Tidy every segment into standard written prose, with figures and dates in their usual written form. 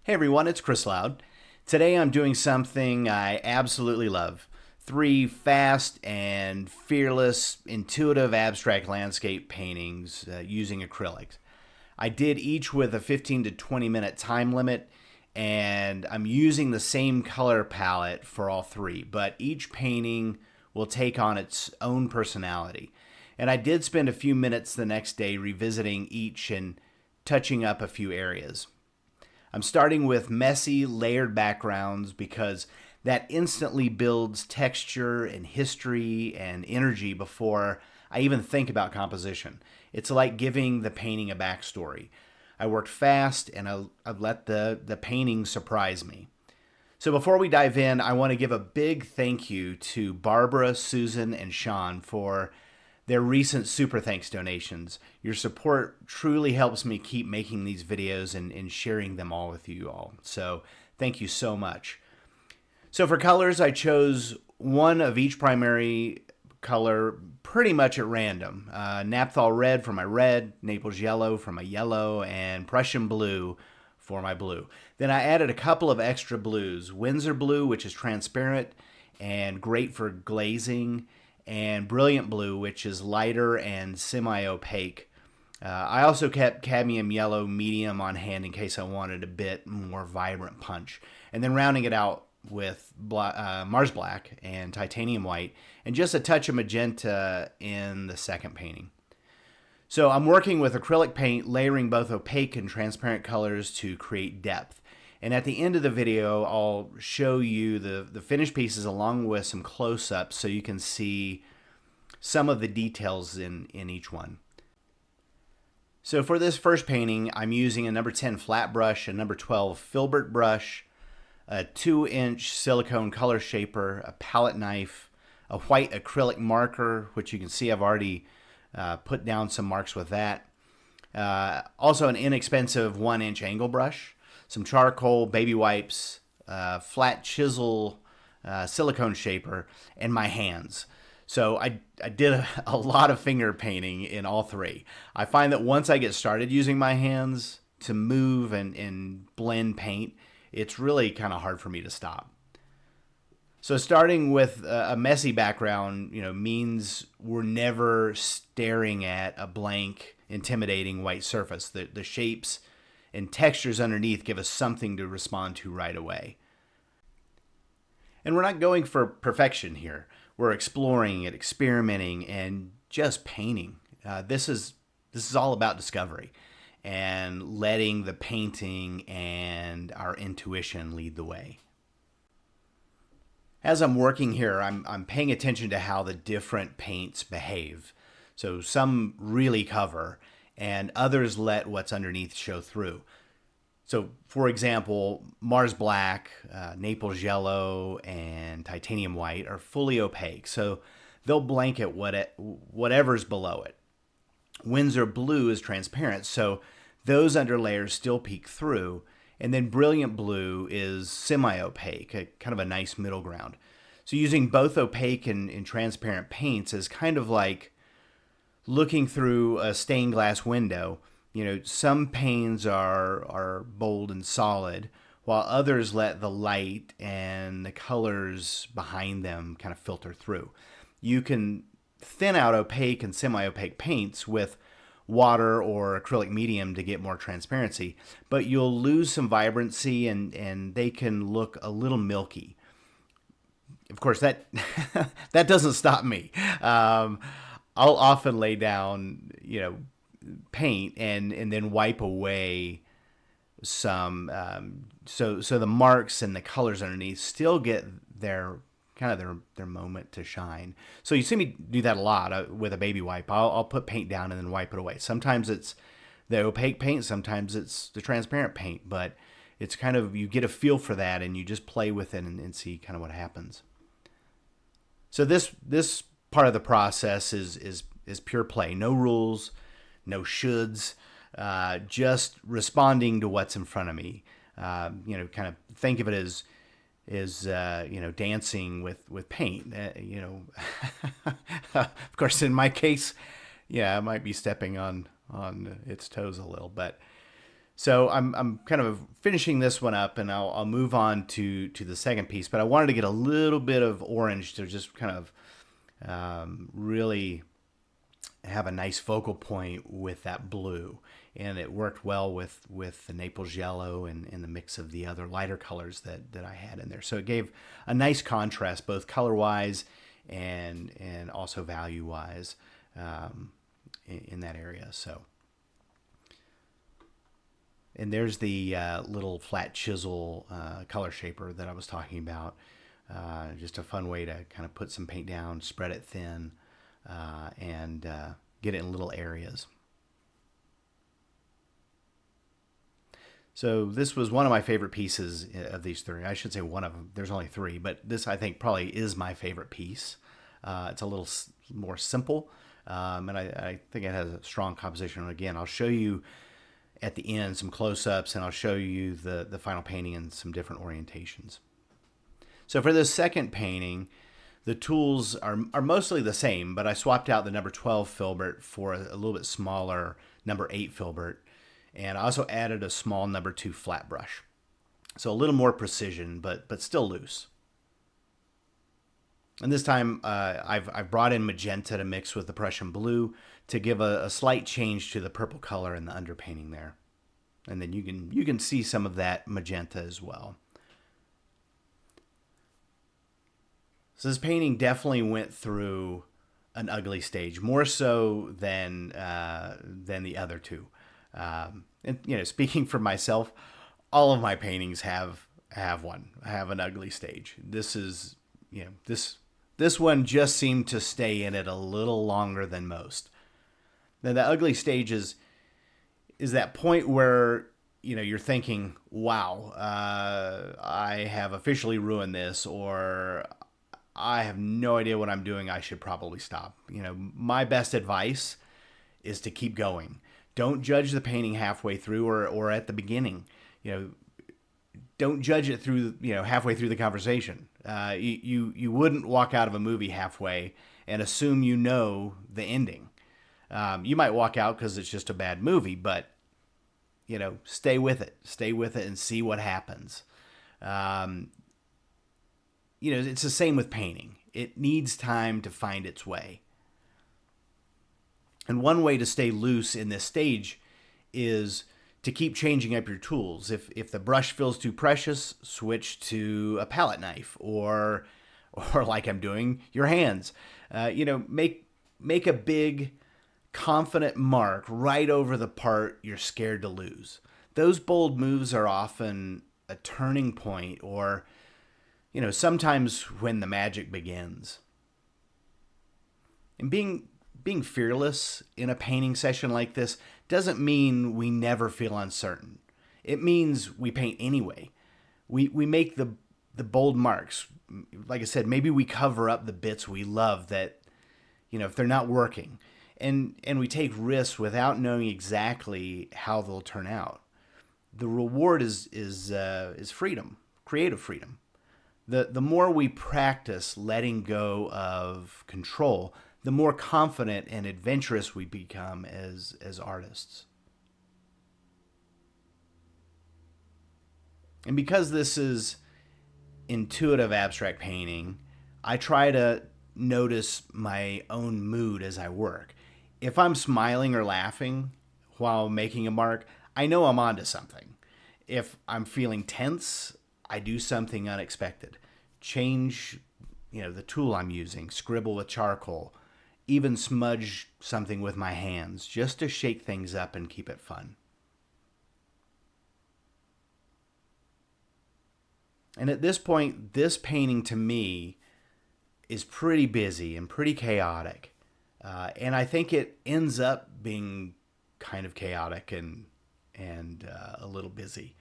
Hey everyone, it's Chris Loud. Today I'm doing something I absolutely love. 3 fast and fearless, intuitive abstract landscape paintings using acrylics. I did each with a 15 to 20 minute time limit, and I'm using the same color palette for all 3, but each painting will take on its own personality. And I did spend a few minutes the next day revisiting each and touching up a few areas. I'm starting with messy, layered backgrounds because that instantly builds texture and history and energy before I even think about composition. It's like giving the painting a backstory. I worked fast and I let the painting surprise me. So before we dive in, I want to give a big thank you to Barbara, Susan, and Sean for their recent Super Thanks donations. Your support truly helps me keep making these videos and sharing them all with you all. So thank you so much. So for colors, I chose one of each primary color pretty much at random. Naphtol Red for my red, Naples Yellow for my yellow, and Prussian Blue for my blue. Then I added a couple of extra blues. Winsor Blue, which is transparent and great for glazing, and Brilliant Blue, which is lighter and semi-opaque. I also kept cadmium yellow medium on hand in case I wanted a bit more vibrant punch. And then rounding it out with Mars Black and titanium white, and just a touch of magenta in the second painting. So I'm working with acrylic paint, layering both opaque and transparent colors to create depth. And at the end of the video, I'll show you the finished pieces along with some close-ups so you can see some of the details in each one. So for this first painting, I'm using a number 10 flat brush, a number 12 filbert brush, a 2-inch silicone color shaper, a palette knife, a white acrylic marker, which you can see I've already put down some marks with that. Also an inexpensive 1-inch angle brush, some charcoal, baby wipes, flat chisel, silicone shaper, and my hands. So I did a lot of finger painting in all 3. I find that once I get started using my hands to move and blend paint, it's really kind of hard for me to stop. So starting with a messy background, means we're never staring at a blank, intimidating white surface. The shapes and textures underneath give us something to respond to right away. And we're not going for perfection here. We're exploring and experimenting and just painting. This is all about discovery and letting the painting and our intuition lead the way. As I'm working here, I'm paying attention to how the different paints behave. So some really cover, and others let what's underneath show through. So, for example, Mars Black, Naples Yellow, and titanium white are fully opaque, so they'll blanket whatever's below it. Winsor Blue is transparent, so those underlayers still peek through, and then Brilliant Blue is semi-opaque, kind of a nice middle ground. So using both opaque and transparent paints is kind of like looking through a stained glass window. Some panes are bold and solid, while others let the light and the colors behind them kind of filter through. You can thin out opaque and semi-opaque paints with water or acrylic medium to get more transparency, but you'll lose some vibrancy and they can look a little milky. Of course, that that doesn't stop me. I'll often lay down, paint and then wipe away some so the marks and the colors underneath still get their moment to shine. So you see me do that a lot with a baby wipe. I'll put paint down and then wipe it away. Sometimes it's the opaque paint, sometimes it's the transparent paint, but it's kind of, you get a feel for that and you just play with it and see kind of what happens. So this part of the process is pure play. No rules, no shoulds, just responding to what's in front of me. Kind of think of it as dancing with paint. Of course, in my case, I might be stepping on its toes a little, but So I'm kind of finishing this one up, and I'll move on to the second piece. But I wanted to get a little bit of orange to just kind of really have a nice focal point with that blue, and it worked well with the Naples Yellow and the mix of the other lighter colors that I had in there. So it gave a nice contrast, both color wise and also value wise, in that area. So. And there's the little flat chisel color shaper that I was talking about. Just a fun way to kind of put some paint down, spread it thin, and get it in little areas. So this was one of my favorite pieces of these three. I should say one of them. There's only three, but this I think probably is my favorite piece. It's a little more simple, and I think it has a strong composition. And again, I'll show you at the end some close-ups, and I'll show you the final painting in some different orientations. So for this second painting, the tools are mostly the same, but I swapped out the number 12 filbert for a little bit smaller number 8 filbert, and I also added a small number 2 flat brush. So a little more precision, but still loose. And this time I've brought in Magenta to mix with the Prussian Blue to give a slight change to the purple color in the underpainting there. And then you can see some of that Magenta as well. So this painting definitely went through an ugly stage, more so than the other two. And speaking for myself, all of my paintings have an ugly stage. This is this one just seemed to stay in it a little longer than most. Now the ugly stage is that point where you're thinking, wow, I have officially ruined this, or I have no idea what I'm doing. I should probably stop. My best advice is to keep going. Don't judge the painting halfway through or at the beginning. Don't judge it through halfway through the conversation. You wouldn't walk out of a movie halfway and assume the ending. You might walk out because it's just a bad movie, but stay with it and see what happens. It's the same with painting. It needs time to find its way. And one way to stay loose in this stage is to keep changing up your tools. If the brush feels too precious, switch to a palette knife, or like I'm doing, your hands. Make a big, confident mark right over the part you're scared to lose. Those bold moves are often a turning point, or sometimes when the magic begins. And being fearless in a painting session like this doesn't mean we never feel uncertain. It means we paint anyway. We make the bold marks. Like I said, maybe we cover up the bits we love that, if they're not working. And we take risks without knowing exactly how they'll turn out. The reward is freedom, creative freedom. The more we practice letting go of control, the more confident and adventurous we become as artists. And because this is intuitive abstract painting, I try to notice my own mood as I work. If I'm smiling or laughing while making a mark, I know I'm onto something. If I'm feeling tense, I do something unexpected. Change, the tool I'm using, scribble with charcoal, even smudge something with my hands, just to shake things up and keep it fun. And at this point, this painting to me is pretty busy and pretty chaotic. And I think it ends up being kind of chaotic and a little busy.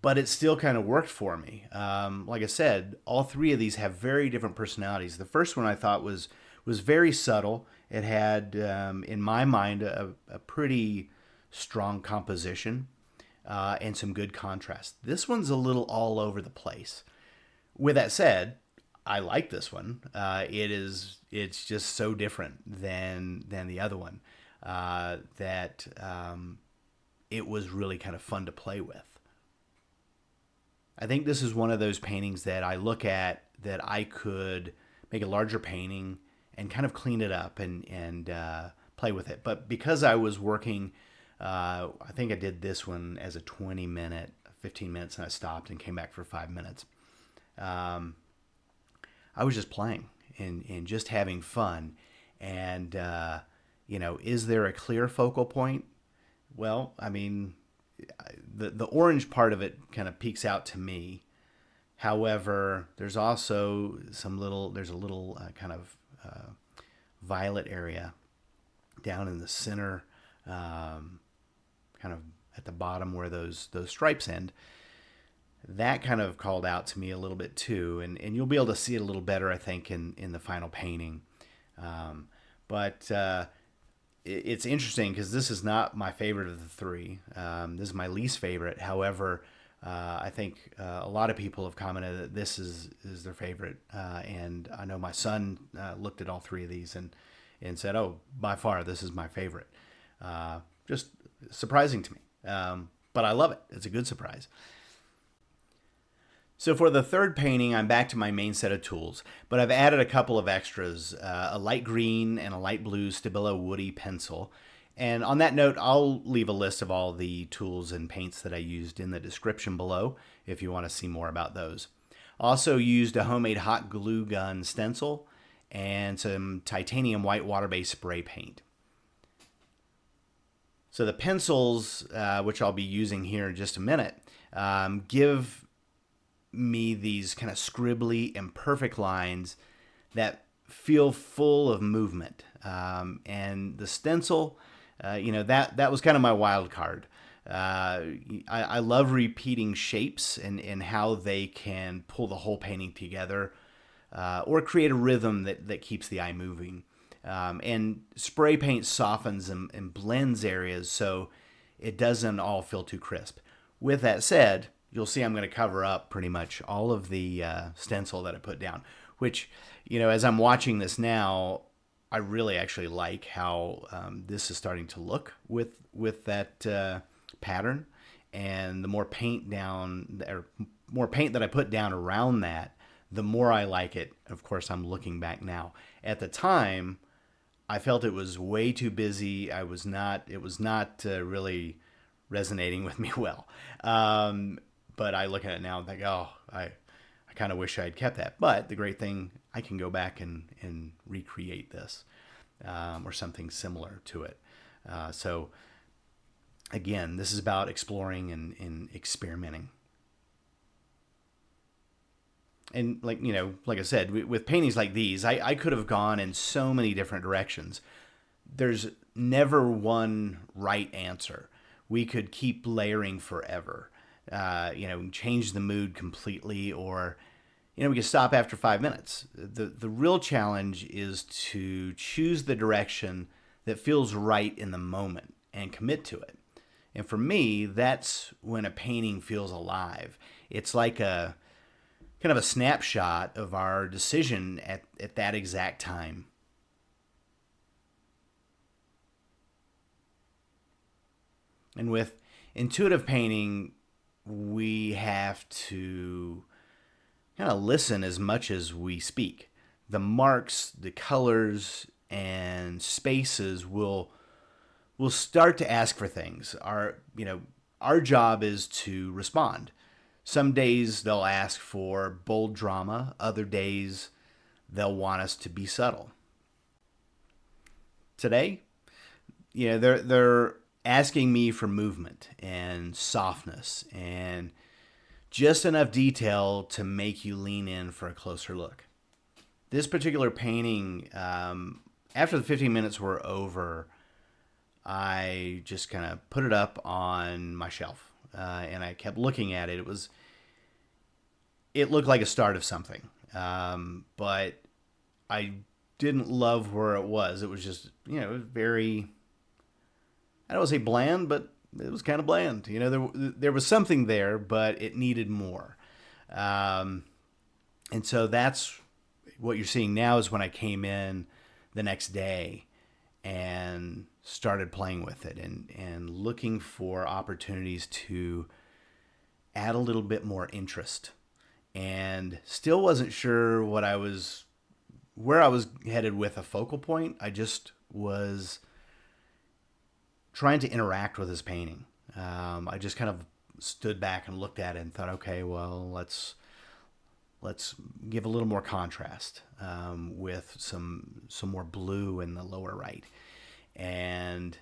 But it still kind of worked for me. Like I said, all three of these have very different personalities. The first one I thought was very subtle. It had, in my mind, a pretty strong composition and some good contrast. This one's a little all over the place. With that said, I like this one. It's just so different than the other one that it was really kind of fun to play with. I think this is one of those paintings that I look at that I could make a larger painting and kind of clean it up and play with it. But because I was working, I think I did this one as a 20-minute, 15 minutes, and I stopped and came back for 5 minutes. I was just playing and just having fun. And, is there a clear focal point? Well, I mean, the orange part of it kind of peeks out to me. However, there's also there's a little kind of violet area down in the center, kind of at the bottom where those stripes end. That kind of called out to me a little bit too, and you'll be able to see it a little better, I think, in the final painting. But it's interesting because this is not my favorite of the three. This is my least favorite. However, I think a lot of people have commented that this is their favorite. And I know my son looked at all three of these and said, oh, by far, this is my favorite. Just surprising to me. But I love it. It's a good surprise. So for the third painting, I'm back to my main set of tools, but I've added a couple of extras, a light green and a light blue Stabilo woody pencil. And on that note, I'll leave a list of all the tools and paints that I used in the description below if you want to see more about those. Also used a homemade hot glue gun stencil and some titanium white water-based spray paint. So the pencils, which I'll be using here in just a minute, give me these kind of scribbly, imperfect lines that feel full of movement. And the stencil, that was kind of my wild card. I love repeating shapes and how they can pull the whole painting together or create a rhythm that keeps the eye moving. And spray paint softens and blends areas so it doesn't all feel too crisp. With that said, you'll see I'm going to cover up pretty much all of the stencil that I put down, which, as I'm watching this now, I really actually like how this is starting to look with that pattern. And the more paint that I put down around that, the more I like it. Of course, I'm looking back now. At the time, I felt it was way too busy. It was not really resonating with me well. But I look at it now and think, oh, I kind of wish I had kept that. But the great thing, I can go back and recreate this or something similar to it. So again, this is about exploring and experimenting. And like I said, with paintings like these, I could have gone in so many different directions. There's never one right answer. We could keep layering forever. Change the mood completely, or we could stop after 5 minutes. The real challenge is to choose the direction that feels right in the moment and commit to it. And for me, that's when a painting feels alive. It's like a kind of a snapshot of our decision at that exact time. And with intuitive painting, we have to kind of listen as much as we speak. The marks, the colors, and spaces will start to ask for things. Our job is to respond. Some days they'll ask for bold drama. Other days they'll want us to be subtle. Today, they're asking me for movement and softness and just enough detail to make you lean in for a closer look. This particular painting, after the 15 minutes were over, I just kind of put it up on my shelf and I kept looking at it. It looked like a start of something, but I didn't love where it was. It was just, it was very, I don't want to say bland, but it was kind of bland. There was something there, but it needed more. And so that's what you're seeing now is when I came in the next day and started playing with it and looking for opportunities to add a little bit more interest, and still wasn't sure where I was headed with a focal point. I just was trying to interact with his painting. I just kind of stood back and looked at it and thought, okay, well, let's give a little more contrast with some more blue in the lower right, and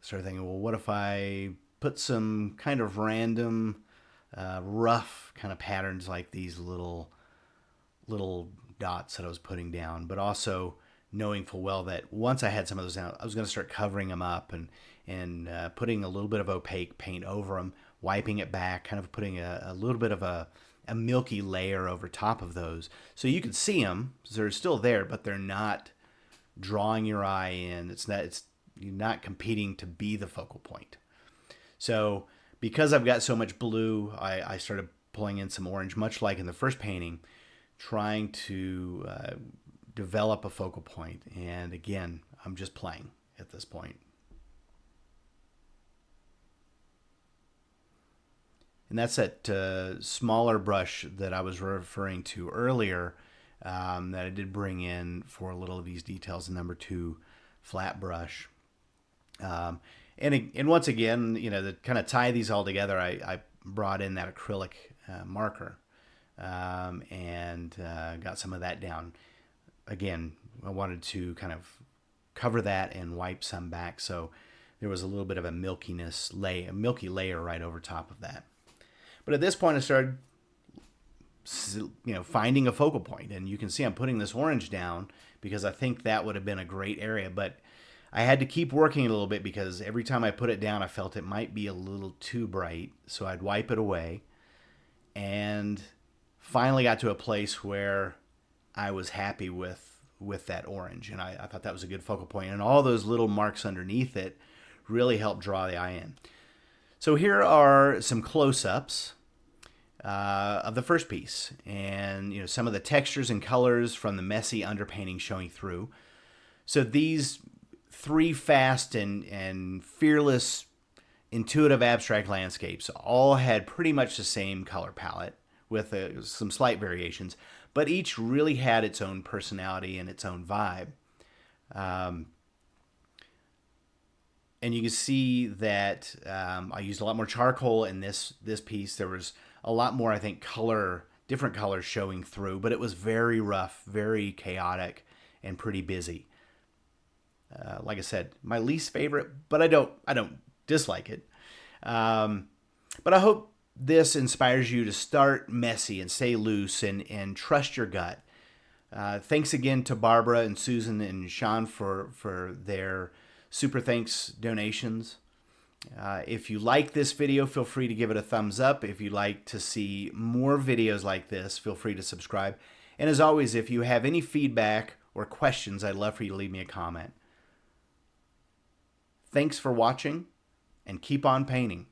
started thinking, well, what if I put some kind of random, rough kind of patterns like these little dots that I was putting down, but also knowing full well that once I had some of those down, I was going to start covering them up and putting a little bit of opaque paint over them, wiping it back, kind of putting a little bit of a milky layer over top of those. So you can see them, they're still there, but they're not drawing your eye in. You're not competing to be the focal point. So because I've got so much blue, I started pulling in some orange, much like in the first painting, trying to develop a focal point. And again, I'm just playing at this point. And that's that smaller brush that I was referring to earlier, that I did bring in for a little of these details, the number 2 flat brush. And once again, to kind of tie these all together, I brought in that acrylic marker and got some of that down. Again, I wanted to kind of cover that and wipe some back, so there was a little bit of a milky layer right over top of that. But at this point, I started, finding a focal point, and you can see I'm putting this orange down because I think that would have been a great area, but I had to keep working it a little bit because every time I put it down, I felt it might be a little too bright, so I'd wipe it away, and finally got to a place where I was happy with that orange, and I thought that was a good focal point, and all those little marks underneath it really helped draw the eye in. So here are some close-ups of the first piece, and some of the textures and colors from the messy underpainting showing through. So these 3 fast and fearless, intuitive abstract landscapes all had pretty much the same color palette with some slight variations, but each really had its own personality and its own vibe. And you can see that I used a lot more charcoal in this piece. There was a lot more, I think, different colors showing through, but it was very rough, very chaotic, and pretty busy. Like I said, my least favorite, but I don't dislike it. But I hope this inspires you to start messy and stay loose and trust your gut. Thanks again to Barbara and Susan and Sean for their super thanks donations. If you like this video, feel free to give it a thumbs up. If you'd like to see more videos like this, feel free to subscribe. And as always, if you have any feedback or questions, I'd love for you to leave me a comment. Thanks for watching, and keep on painting.